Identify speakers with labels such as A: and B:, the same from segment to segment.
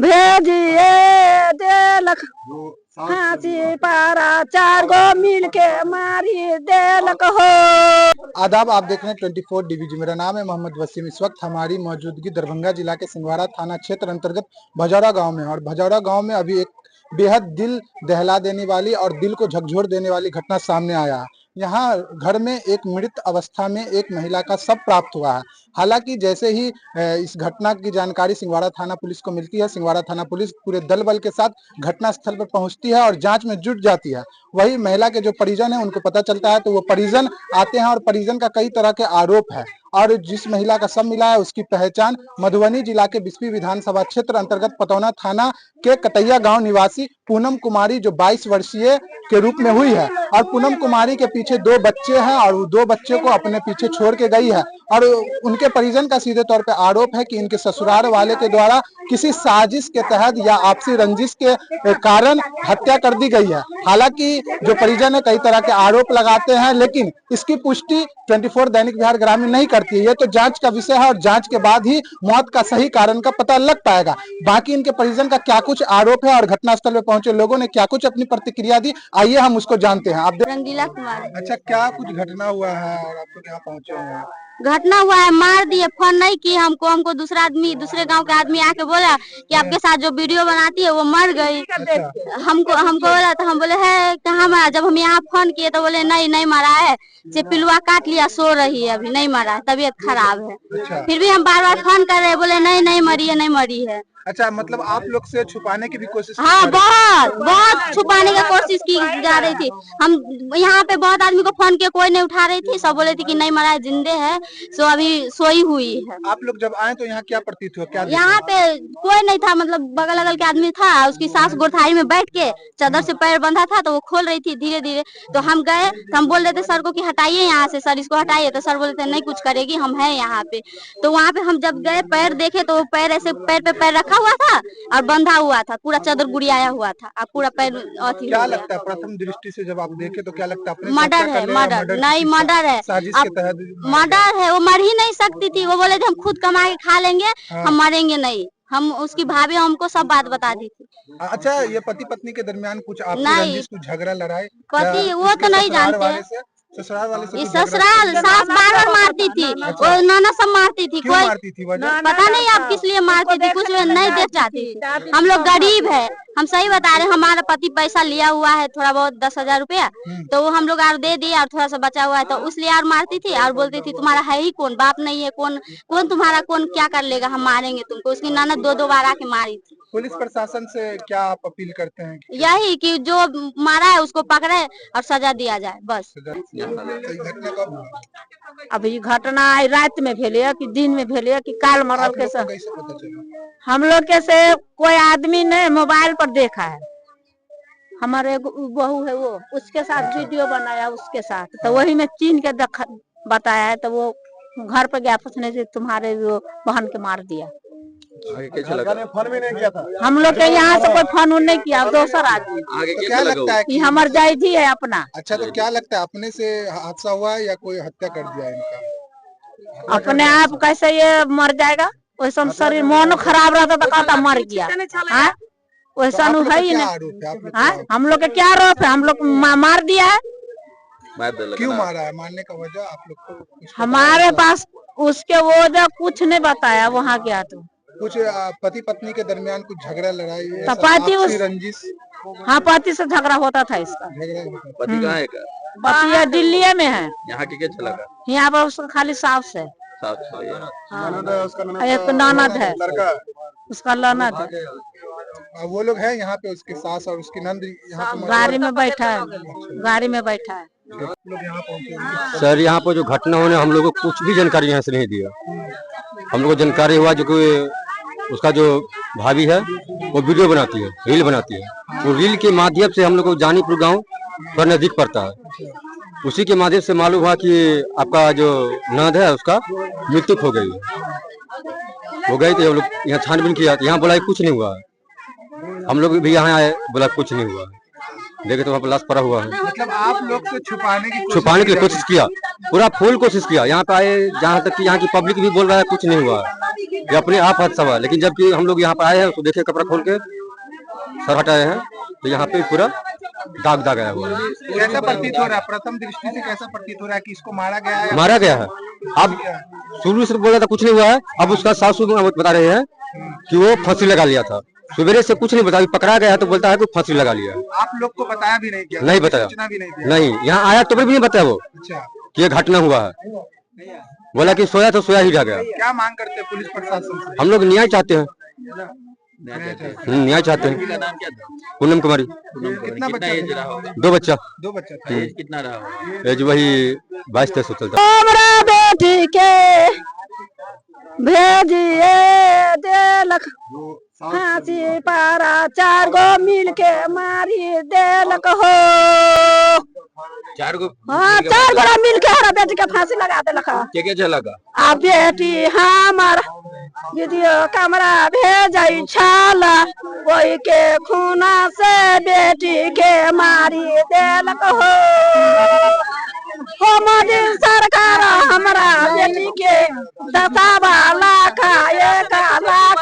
A: भेजिए देलक फांसी पारा, 4 गो मिल के मारी देलक हो।
B: आदाब, आप देख रहे हैं 24 DVG। मेरा नाम है मोहम्मद वसीम। इस वक्त हमारी मौजूदगी दरभंगा जिला के सिंघवाड़ा थाना क्षेत्र अंतर्गत भजौरा गांव में, और भजौरा गांव में अभी एक बेहद दिल दहला देने वाली और दिल को झकझोर देने वाली घटना सामने आया है। यहाँ घर में एक मृत अवस्था में एक महिला का शव प्राप्त हुआ है। हालांकि जैसे ही इस घटना की जानकारी सिंघवाड़ा थाना पुलिस को मिलती है, सिंघवाड़ा थाना पुलिस पूरे दल बल के साथ घटना स्थल पर पहुंचती है और जांच में जुट जाती है। वही महिला के जो परिजन है उनको पता चलता है तो वो परिजन आते हैं और परिजन का कई तरह के आरोप है। और जिस महिला का शव मिला है उसकी पहचान मधुबनी जिला के बिस्फी विधानसभा क्षेत्र अंतर्गत पतौना थाना के कटैया गांव निवासी पूनम कुमारी जो 22 वर्षीय के रूप में हुई है। और पूनम कुमारी के पीछे 2 बच्चे हैं और वो 2 बच्चे को अपने पीछे छोड़ के गई है। और उनके परिजन का सीधे तौर पे आरोप है कि इनके ससुराल वाले के द्वारा किसी साजिश के तहत या आपसी रंजिश के कारण हत्या कर दी गई है। हालांकि जो परिजन है कई तरह के आरोप लगाते हैं, लेकिन इसकी पुष्टि 24 दैनिक बिहार ग्रामीण नहीं करती है। ये तो जांच का विषय है और जांच के बाद ही मौत का सही कारण का पता लग पाएगा। बाकी इनके परिजन का क्या कुछ आरोप है और घटनास्थल पे पहुंचे लोगों ने क्या कुछ अपनी प्रतिक्रिया दी, आइए हम उसको जानते हैं। आप
C: रंगीला कुमार।
B: अच्छा, क्या कुछ घटना हुआ है और आप लोग यहाँ पहुंचे हैं?
C: घटना हुआ है, मार दिए, फोन नहीं किए हमको दूसरा आदमी, दूसरे गांव के आदमी आके बोला कि आपके साथ जो वीडियो बनाती है वो मर गई। हमको बोला तो हम बोले है कहाँ मारा। जब हम यहाँ फोन किए तो बोले नहीं मारा है, से पिलुआ काट लिया, सो रही है, अभी नहीं मारा है, तबीयत खराब है। फिर भी हम बार फोन कर रहे हैं, बोले नहीं मरी है।
B: अच्छा, मतलब आप लोग से छुपाने की भी कोशिश?
C: हाँ, बहुत छुपाने की कोशिश की जा रही थी। हम यहाँ पे बहुत आदमी को फोन किया, कोई नहीं उठा रही थी, सब बोले थे कि नहीं मरा है, जिंदे है, सो अभी सोई हुई है।
B: आप लोग जब आए तो यहाँ क्या प्रतीत हुआ? क्या
C: यहाँ पे कोई नहीं था, मतलब बगल अगल के आदमी था। उसकी सास गोरथाई में बैठ के चादर से पैर बंधा था तो वो खोल रही थी धीरे धीरे। तो हम गए तो हम बोल रहे थे सर को कि हटाइए यहाँ से, सर इसको हटाइए। तो सर बोलते नहीं कुछ करेगी, हम है यहाँ पे। तो वहाँ पे हम जब गए पैर देखे तो वो पैर ऐसे पैर पे पैर रखा हुआ था और बंधा हुआ था, पूरा चादर गुड़ियाया हुआ था, अब पूरा पैर अथी।
B: क्या लगता है प्रथम दृष्टि से जब आप देखे तो क्या लगता है?
C: मर्डर है, मर्डर है,
B: साजिश के तहत
C: मर्डर है। वो मर ही नहीं सकती थी। वो बोले थे हम खुद कमा के खा लेंगे, हम मरेंगे नहीं। हम उसकी भाभी हमको सब बात बता दी थी।
B: अच्छा, ये पति पत्नी के दरमियान कुछ कुछ झगड़ा लड़ाई?
C: पति वो तो नहीं जानते,
B: ससुराल वाले से?
C: ससुराल सास बार मारती थी, वो नाना सब मारती थी।
B: क्यों मारती थी?
C: पता नहीं अब किस लिए मारती थी, कुछ नहीं देख चाहती थी। हम लोग गरीब है, हम सही बता रहे हैं। हमारा पति पैसा लिया हुआ है थोड़ा बहुत 10,000 रुपया, तो वो हम लोग और दे दिए और थोड़ा सा बचा हुआ है, तो उसलिए और मारती थी। और बोलती थी तुम्हारा है ही कौन, बाप नहीं है, कौन तुम्हारा कौन क्या कर लेगा, हम मारेंगे तुमको। उसकी ननद 2 बार आके मारी थी।
B: पुलिस प्रशासन से क्या आप अपील करते हैं?
C: यही कि जो मारा है उसको पकड़े और सजा दिया जाए, बस।
A: अभी घटना रात में भेलिए कि दिन में भेलिए कि काल मरल के से हम लोग के से कोई आदमी ने मोबाइल पर देखा है। हमारे बहू है, वो उसके साथ वीडियो बनाया उसके साथ, तो वही में चीन के बताया है। तो वो घर पे गया पूछने से तुम्हारे वो बहन के मार दिया।
B: फोन भी नहीं किया था
A: हम लोग के यहाँ से, कोई फोन नहीं किया, दोसर आदमी।
B: तो क्या लगता है
A: कि हमार जायजी है अपना?
B: अच्छा, तो क्या लगता है अपने से हादसा हुआ है या कोई हत्या कर दिया इनका?
A: अपने आप कैसे ये मर जाएगा? वैसा शरीर मन खराब रहता तो कहता मर गया, वैसा है ही नहीं। हम लोग के क्या आरोप है? हम लोग मार दिया है।
B: क्यों मारा है? मारने का वजह आप लोग को?
A: हमारे पास उसके वजह कुछ नहीं बताया। वहाँ गया तो
B: कुछ पति पत्नी के दरमियान कुछ झगड़ा लड़ाई, रंजिश?
C: हाँ, पति से झगड़ा होता था इसका।
D: पति कहाँ है?
A: पति दिल्ली में है।
D: यहाँ के क्या चला?
A: यहाँ पर उसका खाली सास है, एक ननद है, उसका ननद है।
B: वो लोग हैं यहाँ पे, उसके सास और उसकी नंद यहाँ पे
A: गाड़ी में बैठा है, गाड़ी में बैठा है।
D: सर, यहाँ पर जो घटना होने हम लोग को कुछ भी जानकारी यहाँ से नहीं दिया। हम लोग को जानकारी हुआ जो कि उसका जो भाभी है वो वीडियो बनाती है, रील बनाती है। वो रील के माध्यम से हम लोग को जानीपुर गांव पर नजदीक पड़ता है, उसी के माध्यम से मालूम हुआ कि आपका जो ननद है उसका मृत्यु हो गई थी। हम लोग यहाँ छानबीन किया, यहाँ बोला कुछ नहीं हुआ। हम लोग भी यहाँ आए, बोला कुछ नहीं हुआ। देखे तो वहाँ पर लाश पड़ा हुआ है।
B: मतलब आप लोग से छुपाने
D: के लिए कोशिश किया, पूरा फुल कोशिश किया। यहाँ पे आए, जहाँ तक कि यहाँ की पब्लिक भी बोल रहा है कुछ नहीं हुआ है। ये अपने आप हादसा हुआ। लेकिन जबकि हम लोग यहाँ पर आए हैं उसको देखे कपड़ा खोल के सर हटाए हैं तो यहाँ पे पूरा दाग दाग आया हुआ है।
B: कैसा प्रतीत हो रहा है, प्रथम दृष्टि से कैसा प्रतीत हो रहा है कि इसको मारा गया है?
D: मारा गया है। अब शुरू से बोला था कुछ नहीं हुआ है, अब उसका सासू बता रहे हैं कि वो फांसी लगा लिया था। सवेरे से कुछ नहीं बताया, पकड़ा गया है तो बोलता है कि फांसी लगा लिया।
B: आप लोग को बताया भी नहीं? क्या
D: नहीं बताया,
B: सूचना भी नहीं दिया?
D: नहीं, यहाँ आया तो भी नहीं बताया वो
B: अच्छा,
D: कि ये घटना हुआ है। बोला कि सोया तो सोया ही रह गया।
B: क्या मांग करते हैं पुलिस प्रशासन से?
D: हम लोग न्याय चाहते हैं, न्याय चाहते हैं।
E: का नाम क्या था?
D: पूनम कुमारी।
B: कितना बच्चा?
E: एज रहा होगा?
D: 2 बच्चा।
B: 2 बच्चा था।
E: एज कितना रहा होगा?
D: एज वही 22-23 चलता।
A: हमरा बेटी के भेजिए देलक फांसी पारा, 4 गो मिल के मारी देलक हो।
E: 4 गो?
A: हाँ, 4 गोरा मिल के हमारा बेटी के फांसी लगा देलक।
E: क्या लगा?
A: आ बेटी हमार वीडियो कैमरा भेजई छाला, वही के खूना से बेटी के मारी देलक हो। मोदी सरकार हमारा बेटी के 10 लाख 1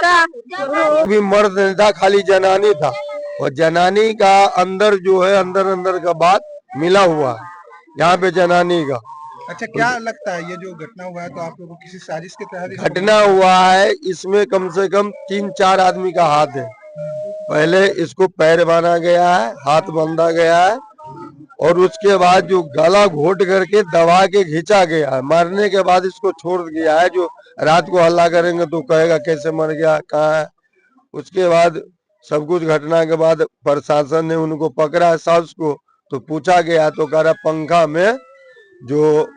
A: लाख।
F: भी मर्द नहीं था, खाली जनानी था, और जनानी का अंदर जो है अंदर का बात मिला हुआ है यहाँ पे जनानी का।
B: अच्छा, क्या लगता है ये जो घटना हुआ है तो आप लोगों को किसी साजिश के तहत
F: घटना हुआ है? इसमें कम से कम 3-4 आदमी का हाथ है। पहले इसको पैर बांधा गया है, हाथ बांधा गया है, और उसके बाद जो गला घोट करके दबा के खींचा गया है। मारने के बाद इसको छोड़ दिया है। जो रात को हल्ला करेंगे तो कहेगा कैसे मर गया, कहाँ है। उसके बाद सब कुछ घटना के बाद प्रशासन ने उनको पकड़ा है, सास को, तो पूछा गया तो कह रहा पंखा में जो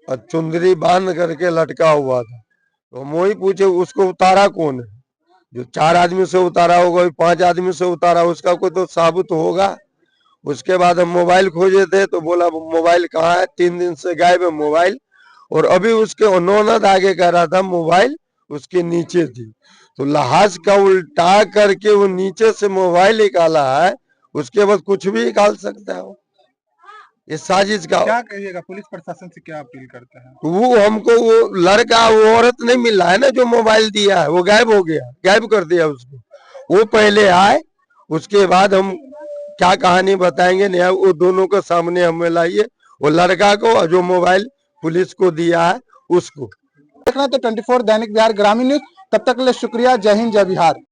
F: चुंदरी बांध करके लटका हुआ था। तो हम वही पूछे उसको उतारा कौन है? जो 4 आदमी से उतारा होगा, 5 आदमी से उतारा, उसका कोई तो साबुत होगा। उसके बाद हम मोबाइल खोजे थे तो बोला मोबाइल कहाँ है, 3 दिन से गायब है मोबाइल। और अभी उसके नौनद आगे कह रहा था मोबाइल उसके नीचे थी, तो लहाज का उल्टा करके वो नीचे से मोबाइल निकाला है। उसके बाद कुछ भी निकाल सकता है वो। ये साजिश का।
B: क्या कहिएगा, पुलिस प्रशासन से क्या अपील करते हैं?
F: वो हमको वो लड़का, वो औरत नहीं मिल रहा है ना जो मोबाइल दिया है, वो गायब हो गया, गायब कर दिया उसको। वो पहले आए, उसके बाद हम क्या कहानी बताएंगे नहीं, वो दोनों को सामने हमें लाइए, वो लड़का को और जो मोबाइल पुलिस को दिया है उसको।
B: देखना तो 24 दैनिक बिहार ग्रामीण न्यूज। तब तक के लिए शुक्रिया। जय हिंद, जय बिहार।